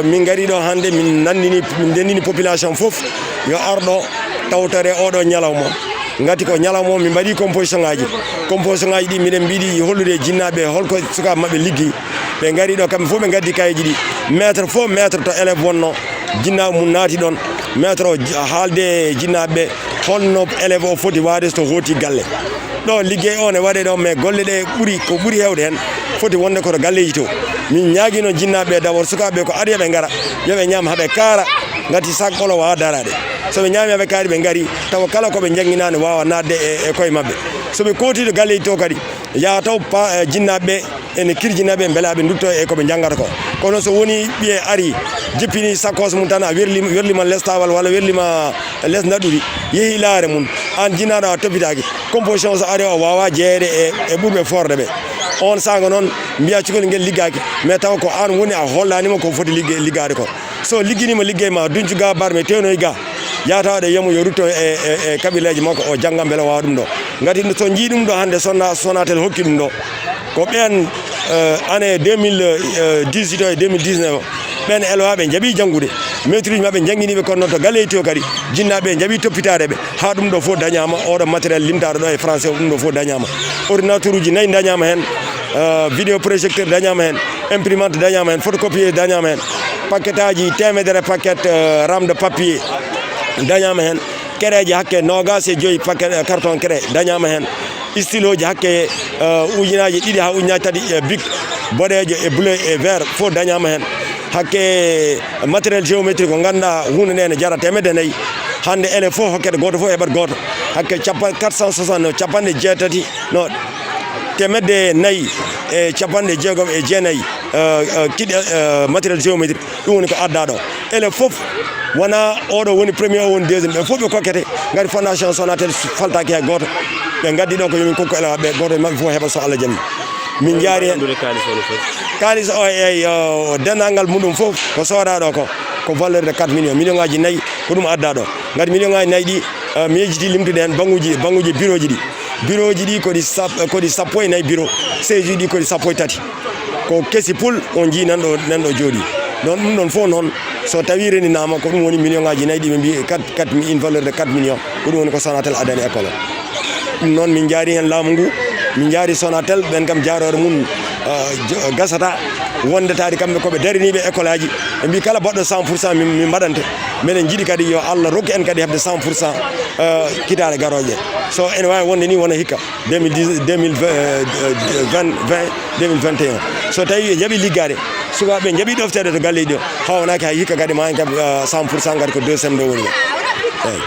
min gari ɗo hande min dendini population fof yo arɗo tawtore oɗo ñalawma ngati ko ñalawma min mbaɗi composition ngaji ɗi miɗen mbiɗi hollude jinnaɓe holko sukaɓe mabɓe liggi ɓe gari ɗo kamɓe fof ɓe gaddi kayiji ɗi maître to élève wonno jinnaɓe mum naati ɗon maître o haalde jinnaɓe holno élève o foti wade so hooti galle ɗo liggey o ne waɗe ɗo mais golle ɗe ko ɓuuri hewde hen foti wonde koto galleji to min ñaguino jinnaɓe d'abord sukaɓe ko ari yoɓe gara yoɓe ñaam haaɓe kaara gati sak ɓolo wawa darade soɓe ñaami haaɓe kaari ɓe gari tawa kala koɓe jangguinani wawa nadde e koye mabɓe soɓe kotiɗo galleji to kadi yaa taw jinnaɓe ene kirjinaɓe beele aɓe dutto e koɓe janggata ko kono so woni ɓiye ari jippini sakkos mum tan a werlima lestawal walla werlima les naɗɗuɗi yeehi laare mum an jinnaɗo a toppitaki composition so ari o wawa jeeyede e ɓurɓe forde ɓe on saga noon mbiya cukalel ngel liggaki mais taw ko an woni a hollanima ko foti liggade ko so ligguinima liggey ma duncu ga barme tenoy ga yatawaɗe yiyamo yo rutto e kaɓilleji makko o janggam beele wawa ɗum ɗo gati so jii ɗum ɗo hande Sonatel hokki ɗum ɗo ko ɓen année 2018 e 2019 ɓen elwaɓe jaaɓi janggude maîtrise mabɓe jangguiniɓe kono noon to galleji to kadi jinnaɓe jaaɓi toppitade ɓe ha ɗum ɗo fof dañama oɗo matériel limtaɗo ɗo e français ɗum ɗo fof dañama ordinateur uji 4 dañama hen vidéo projecteur dañama hen imprimante dañama hen photocopier dañama hen paquet aji temedere paquet rame de papier dañama hen kereji hakke 25 paquet carton kere dañama hen stylo ji hakke ujunaji 2 ha ujunaji 3 bic boɗejo e bleu e vert fof dañama hen hakke matériel géométrique ko ganduɗa hunde nde ne jara 400 hande élève fof hokkete goto fof heɓat goto hakke 460 capanɗe jeetati no 400 e capanɗe jeegom e jeenayyi kiɗe matériel géométrique ɗum woni ko adda ɗo élève fof wona oɗo woni premier o woni deuxiéme ɓe fof ɓe kokkete gari fondation Sonatel faltaki hay goto ɓe gaddi ɗo ko yomin kokko élève ɓe goto mabɓe fof heɓa so Allah jaɓi min jaari hen kalis o e dendagal muɗum fof ko sooda ɗo ko valeur de 4 millions ngaji 4 ko ɗum adda ɗo gati million ngaji 4 ɗi mi yejiti limtude hen banguji bureau ji ɗi koɗi sappo e 4 bureau siège ɗi koɗi sappo e 3 ko kesi pul on jii nanɗo jooɗi donc ɗum ɗon fof noon so tawi reninama ko ɗum woni million ngaji 4 ɗi ɓe mbi une valeur de 4 millions ko ɗum woni ko Sonatel adani école o ɗum noon min jaari hen laamu ngu min jaari Sonatel ɓen kam jarore mum gasata wondetade kamɓe koɓe dariniɓe école aji ɓe mbi kala baɗɗo 100% min mbaɗante miɗen jiiɗi kadi yo Allah rokku en kadi hebde 100% kitale garoje so ene wawi wonde ni wona hikka 2021 so tawi jaaɓi liggade sukaɓe jaaɓi ɗoftede to galleji ɗo hawnaki hay hikka kadi ma hen kam 100% kadi ko deuxiéme ɗo woni eyyi